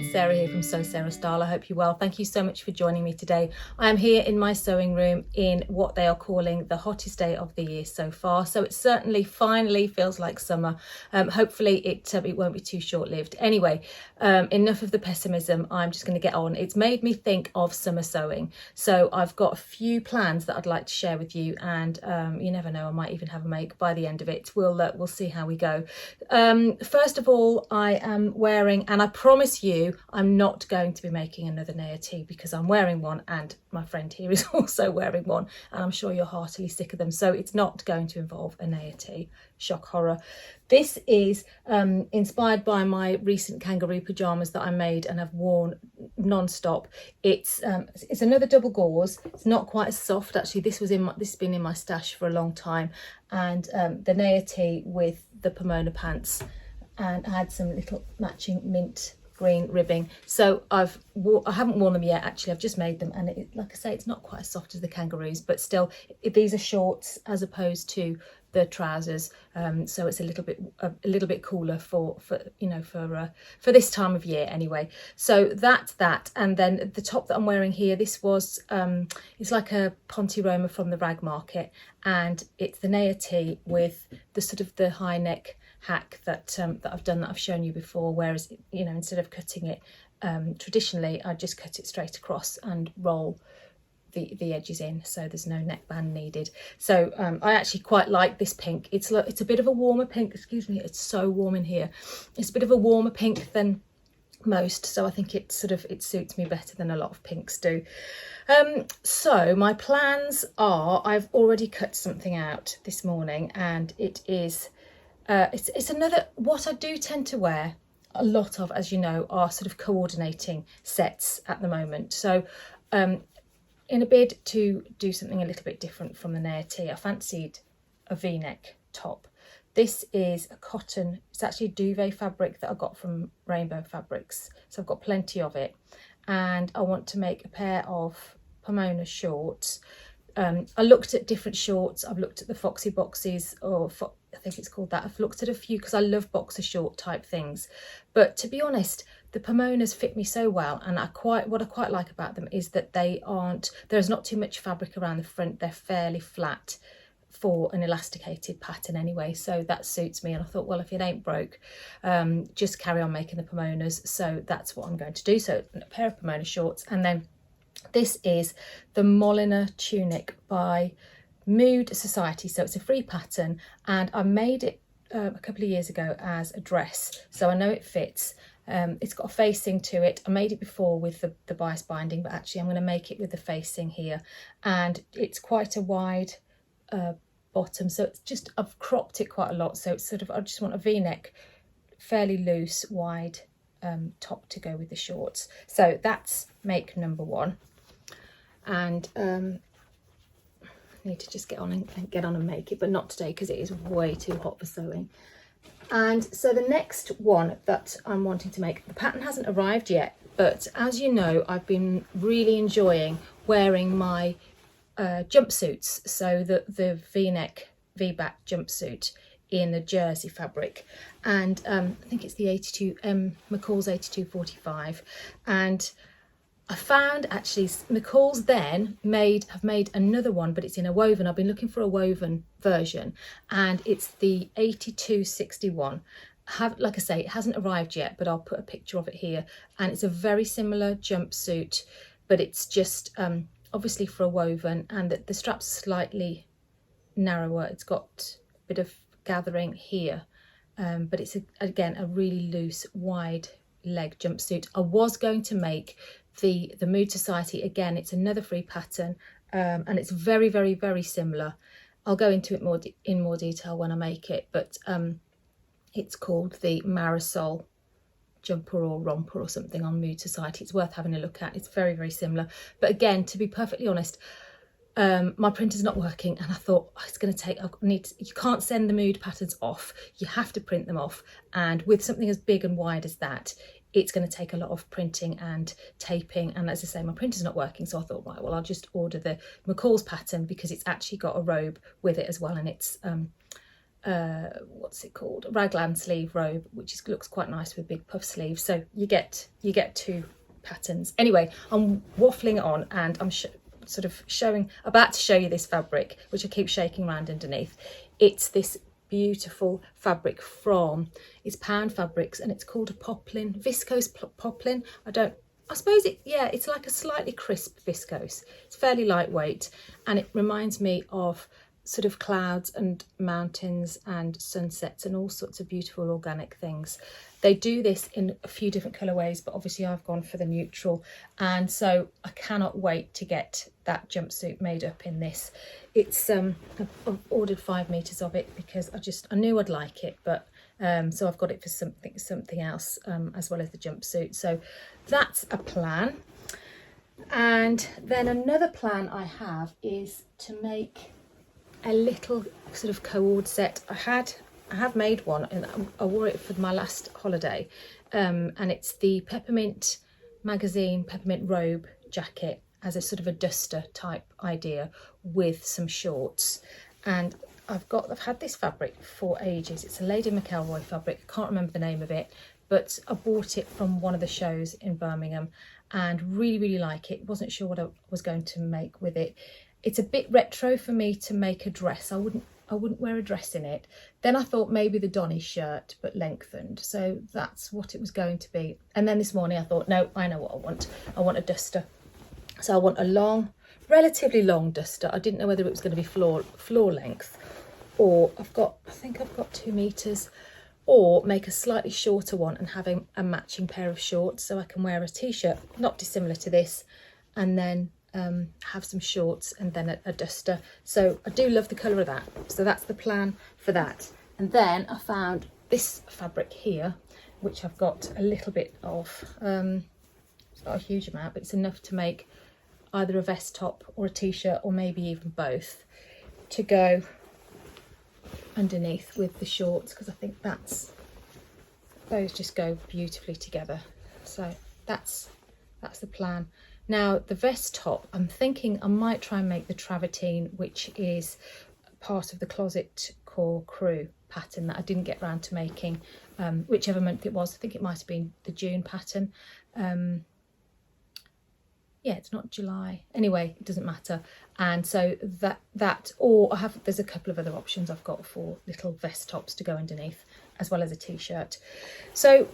it's Sarah here from Sew Sarah Style. I hope you're well. Thank you so much for joining me today. I am here in my sewing room in what they are calling the hottest day of the year so far. So it certainly finally feels like summer. Hopefully it won't be too short-lived. Anyway, enough of the pessimism. I'm just going to get on. It's made me think of summer sewing. So I've got a few plans that I'd like to share with you, and you never know, I might even have a make by the end of it. We'll see how we go. First of all, I am wearing, and I promise you I'm not going to be making another naivete because I'm wearing one and my friend here is also wearing one, and I'm sure you're heartily sick of them, so it's not going to involve a naivete. Shock horror. This is inspired by my recent kangaroo pyjamas that I made and have worn non-stop. It's another double gauze. It's not quite as soft actually. This has been in my stash for a long time, and the naivete with the Pomona pants, and I had some little matching mint green ribbing. So I haven't worn them yet actually. I've just made them, and like I say, it's not quite as soft as the kangaroos, but still these are shorts as opposed to the trousers, so it's a little bit cooler for this time of year anyway. So that's that. And then the top that I'm wearing here, this was it's like a Ponte Roma from the rag market, and it's the naivete with the sort of the high neck hack that I've done, that I've shown you before, whereas instead of cutting it traditionally, I just cut it straight across and roll the edges in, so there's no neckband needed. So I actually quite like this pink. It's a bit of a warmer pink. Excuse me, it's so warm in here. It's a bit of a warmer pink than most, so I think it suits me better than a lot of pinks do. So my plans are, I've already cut something out this morning, and it is it's another, what I do tend to wear a lot of, as you know, are sort of coordinating sets at the moment. So in a bid to do something a little bit different from the naivete, I fancied a v-neck top. This is a cotton, it's actually duvet fabric that I got from Rainbow Fabrics, so I've got plenty of it, and I want to make a pair of Pomona shorts. I looked at different shorts. I've looked at the Foxy Boxies, or I think it's called that. I've looked at a few because I love boxer short type things, but to be honest, the Pomonas fit me so well, and what I quite like about them is that there's not too much fabric around the front. They're fairly flat for an elasticated pattern anyway, so that suits me. And I thought, well, if it ain't broke, just carry on making the Pomonas. So that's what I'm going to do. So a pair of Pomona shorts, and then this is the Molina Tunic by Sewciety. So it's a free pattern, and I made it a couple of years ago as a dress, so I know it fits. It's got a facing to it. I made it before with the bias binding, but actually I'm going to make it with the facing here, and it's quite a wide bottom, so it's just, I've cropped it quite a lot, so it's sort of, I just want a v-neck, fairly loose, wide top to go with the shorts. So that's make number one, and need to just get on and make it, but not today because it is way too hot for sewing. And so the next one that I'm wanting to make, the pattern hasn't arrived yet, but as you know, I've been really enjoying wearing my jumpsuits, so the v-neck v-back jumpsuit in the jersey fabric, and I think it's the McCalls 8245, and I found actually McCalls then have made another one, but it's in a woven. I've been looking for a woven version, and it's the 8261. Like I say, it hasn't arrived yet, but I'll put a picture of it here, and it's a very similar jumpsuit, but it's just obviously for a woven, and the strap's slightly narrower. It's got a bit of gathering here, but it's again a really loose, wide leg jumpsuit. I was going to make the Mood Society again. It's another free pattern, and it's very, very, very similar. I'll go into it in more detail when I make it, but it's called the Marisol jumper or romper or something on Mood Society. It's worth having a look at. It's very, very similar, but again, to be perfectly honest, my printer's not working, and I thought, oh, it's going to take, you can't send the mood patterns off, you have to print them off, and with something as big and wide as that, it's going to take a lot of printing and taping, and as I say, my printer's not working, so I thought, right, well, I'll just order the McCalls pattern because it's actually got a robe with it as well, and it's what's it called, raglan sleeve robe, which looks quite nice with big puff sleeves. So you get two patterns. Anyway, I'm waffling on, and I'm about to show you this fabric, which I keep shaking around underneath. It's this beautiful fabric it's Pound Fabrics, and it's called a poplin, viscose poplin. I suppose it's like a slightly crisp viscose. It's fairly lightweight, and it reminds me of sort of clouds and mountains and sunsets and all sorts of beautiful organic things. They do this in a few different colourways, but obviously I've gone for the neutral, and so I cannot wait to get that jumpsuit made up in this. It's I've ordered 5 meters of it because I knew I'd like it, but so I've got it for something else as well as the jumpsuit. So that's a plan. And then another plan I have is to make a little sort of cord set. I have made one, and I wore it for my last holiday, and it's the Peppermint Magazine Peppermint robe jacket as a sort of a duster type idea with some shorts. And I've had this fabric for ages. It's a Lady McCalls fabric. I can't remember the name of it, but I bought it from one of the shows in Birmingham and really like it. Wasn't sure what I was going to make with it. It's a bit retro for me to make a dress. I wouldn't wear a dress in it. Then I thought maybe the Donny shirt, but lengthened. So that's what it was going to be. And then this morning I thought, no, I know what I want. I want a duster. So I want a relatively long duster. I didn't know whether it was going to be floor length, or I think I've got 2 meters, or make a slightly shorter one and have a matching pair of shorts, so I can wear a t-shirt not dissimilar to this, and then have some shorts and then a duster. So I do love the colour of that. So that's the plan for that. And then I found this fabric here, which I've got a little bit of. It's not a huge amount, but it's enough to make either a vest top or a t-shirt, or maybe even both, to go underneath with the shorts, because I think those just go beautifully together. So that's the plan. Now the vest top, I'm thinking I might try and make the travertine, which is part of the Closet Core Crew pattern that I didn't get round to making, whichever month it was. I think it might have been the June pattern. Yeah, it's not July. Anyway, it doesn't matter. And so there's a couple of other options I've got for little vest tops to go underneath, as well as a t-shirt. So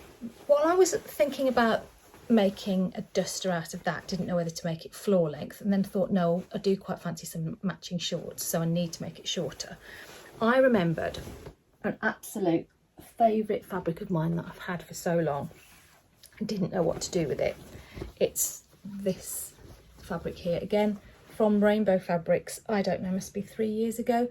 while I was thinking about making a duster out of that, didn't know whether to make it floor length, and then thought, no, I do quite fancy some matching shorts, so I need to make it shorter. I remembered an absolute favourite fabric of mine that I've had for so long and didn't know what to do with it. It's this fabric here, again from Rainbow Fabrics. I don't know, must be 3 years ago.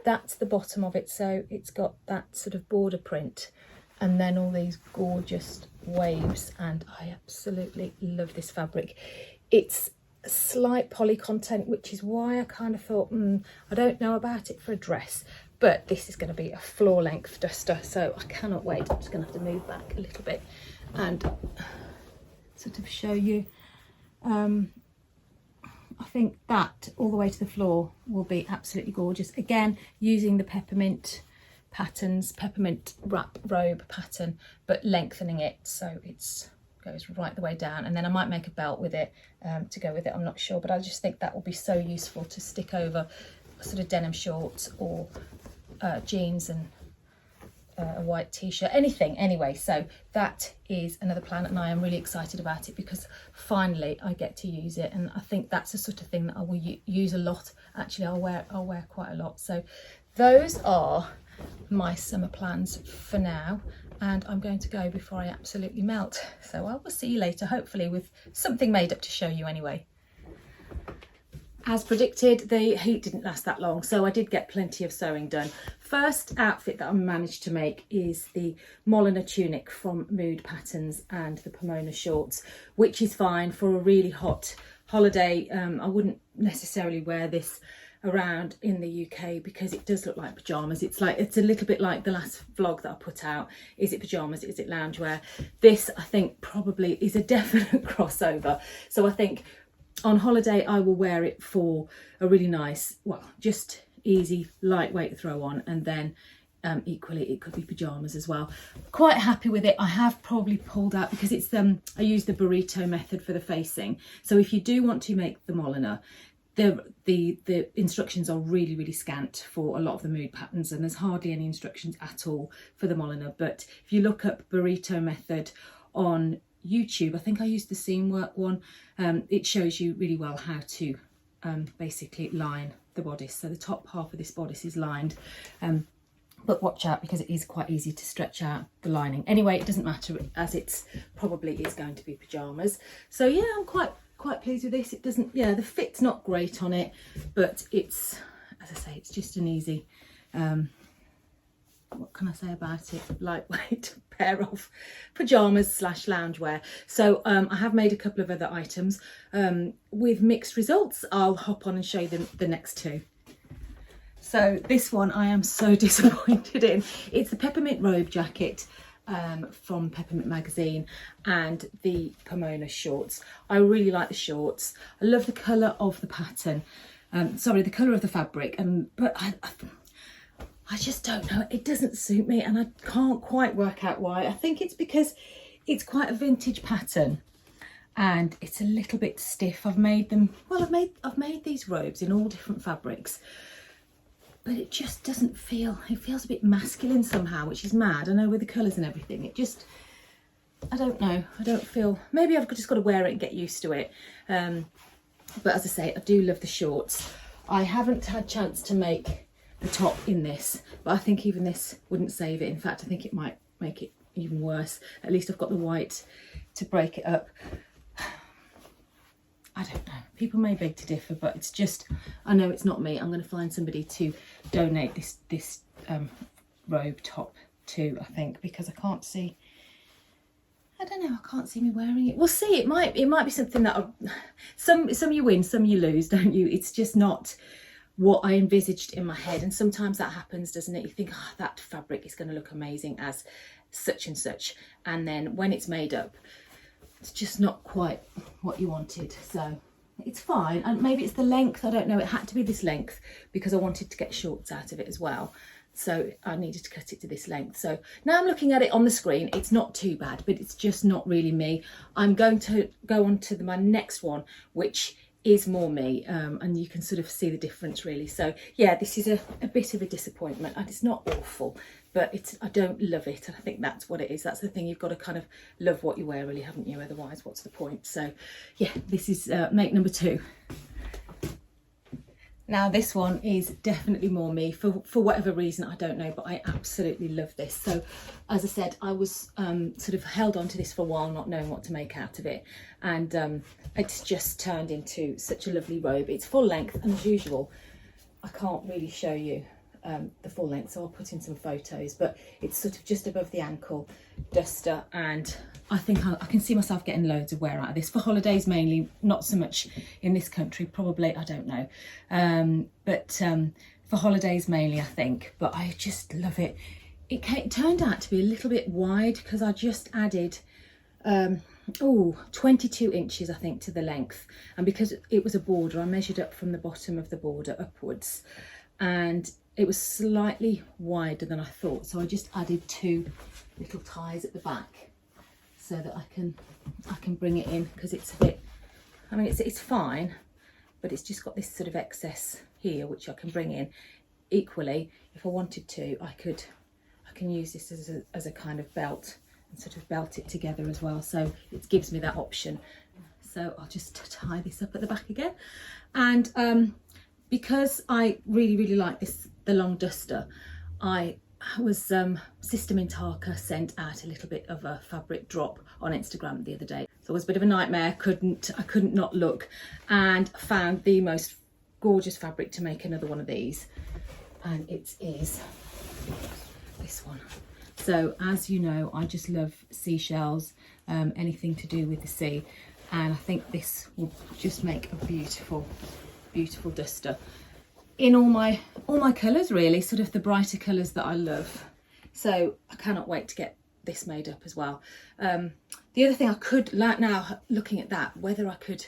That's the bottom of it, so it's got that sort of border print and then all these gorgeous waves, and I absolutely love this fabric. It's a slight poly content, which is why I kind of thought I don't know about it for a dress, but this is going to be a floor length duster, so I cannot wait. I'm just going to have to move back a little bit and sort of show you. I think that all the way to the floor will be absolutely gorgeous. Again, using the peppermint patterns, peppermint wrap robe pattern, but lengthening it so it goes right the way down. And then I might make a belt with it to go with it, I'm not sure, but I just think that will be so useful to stick over sort of denim shorts or jeans and a white t-shirt, anything. Anyway, so that is another plan, and I am really excited about it because finally I get to use it, and I think that's the sort of thing that I will use a lot. Actually, I'll wear quite a lot. So those are my summer plans for now, and I'm going to go before I absolutely melt. So I will see you later, hopefully with something made up to show you anyway. As predicted, the heat didn't last that long, so I did get plenty of sewing done. First outfit that I managed to make is the Molina tunic from Mood Patterns and the Pomona shorts, which is fine for a really hot holiday. I wouldn't necessarily wear this around in the UK because it does look like pyjamas. It's a little bit like the last vlog that I put out. Is it pyjamas? Is it loungewear? This, I think, probably is a definite crossover. So I think on holiday I will wear it for a really nice, well, just easy lightweight throw on, and then equally it could be pyjamas as well. Quite happy with it. I have probably pulled out because it's I use the burrito method for the facing. So if you do want to make the Molina, the instructions are really scant for a lot of the mood patterns, and there's hardly any instructions at all for the Molina. But if you look up burrito method on YouTube, I think I used the seam work one, it shows you really well how to basically line the bodice. So the top half of this bodice is lined, but watch out because it is quite easy to stretch out the lining. Anyway, it doesn't matter as it's probably is going to be pyjamas. So yeah, I'm quite pleased with this. It doesn't, yeah, the fit's not great on it, but it's, as I say, it's just an easy, what can I say about it, lightweight pair of pyjamas slash loungewear. So I have made a couple of other items with mixed results. I'll hop on and show you the next two. So this one I am so disappointed in. It's the Peppermint robe jacket from Peppermint Magazine and the Pomona shorts. I really like the shorts. I love the colour of the pattern. Sorry, the colour of the fabric. But I just don't know. It doesn't suit me, and I can't quite work out why. I think it's because it's quite a vintage pattern, and it's a little bit stiff. I've made them. Well, I've made these robes in all different fabrics, but it just doesn't feel. It feels a bit masculine somehow, which is mad. I know with the colours and everything. It just. I don't know. I don't feel. Maybe I've just got to wear it and get used to it. But as I say, I do love the shorts. I haven't had a chance to make the top in this, but I think even this wouldn't save it. In fact, I think it might make it even worse. At least I've got the white to break it up. I don't know, people may beg to differ, but it's just, I know it's not me. I'm going to find somebody to donate this robe top to, I think, because I can't see, I don't know, I can't see me wearing it. We'll see. It might be something that some you win, some you lose, don't you? It's just not what I envisaged in my head, and sometimes that happens, doesn't it? You think, oh, that fabric is going to look amazing as such and such, and then when it's made up, it's just not quite what you wanted. So it's fine, and maybe it's the length. I don't know. It had to be this length because I wanted to get shorts out of it as well, so I needed to cut it to this length. So now I'm looking at it on the screen. It's not too bad, but it's just not really me. I'm going to go on to my next one, which is more me, and you can sort of see the difference really. So yeah, this is a bit of a disappointment, and it's not awful, but I don't love it, and I think that's what it is. That's the thing, you've got to kind of love what you wear really, haven't you? Otherwise, what's the point? So yeah, this is make number 2. Now this one is definitely more me for whatever reason, I don't know, but I absolutely love this. So as I said, I was sort of held on to this for a while, not knowing what to make out of it, and it's just turned into such a lovely robe. It's full length, and as usual, I can't really show you the full length, so I'll put in some photos, but it's sort of just above the ankle, duster, and I think I can see myself getting loads of wear out of this for holidays mainly, not so much in this country, probably, I don't know, but for holidays mainly I think. But I just love it. It turned out to be a little bit wide because I just added 22 inches I think to the length, and because it was a border, I measured up from the bottom of the border upwards, and it was slightly wider than I thought, so I just added 2 little ties at the back so that I can bring it in, because it's a bit, I mean it's fine, but it's just got this sort of excess here which I can bring in. Equally, if I wanted to, I can use this as a kind of belt and sort of belt it together as well, so it gives me that option. So I'll just tie this up at the back again, and because I really like the long duster, I was Sister Mintarka sent out a little bit of a fabric drop on Instagram the other day, so it was a bit of a nightmare. I couldn't not look, and found the most gorgeous fabric to make another one of these, and it is this one. So as you know, I just love seashells, anything to do with the sea, and I think this will just make a beautiful duster in all my colours really, sort of the brighter colours that I love. So I cannot wait to get this made up as well. The other thing I could, like now looking at that, whether I could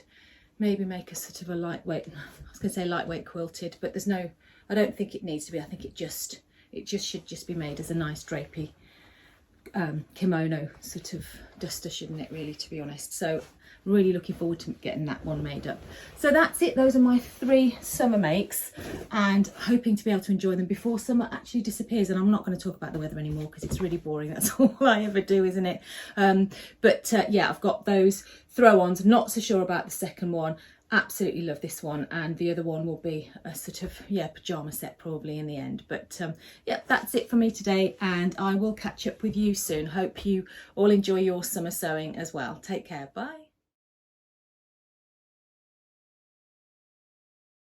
maybe make a sort of a lightweight, I was going to say lightweight quilted, but there's no, I don't think it needs to be. I think it just it just should just be made as a nice drapey kimono sort of duster, shouldn't it, really, to be honest. So really looking forward to getting that one made up. So that's it. Those are my 3 summer makes, and hoping to be able to enjoy them before summer actually disappears. And I'm not going to talk about the weather anymore because it's really boring. That's all I ever do, isn't it? Yeah, I've got those throw-ons. Not so sure about the second one. Absolutely love this one, and the other one will be a sort of, yeah, pyjama set probably in the end. But yeah, that's it for me today, and I will catch up with you soon. Hope you all enjoy your summer sewing as well. Take care. Bye.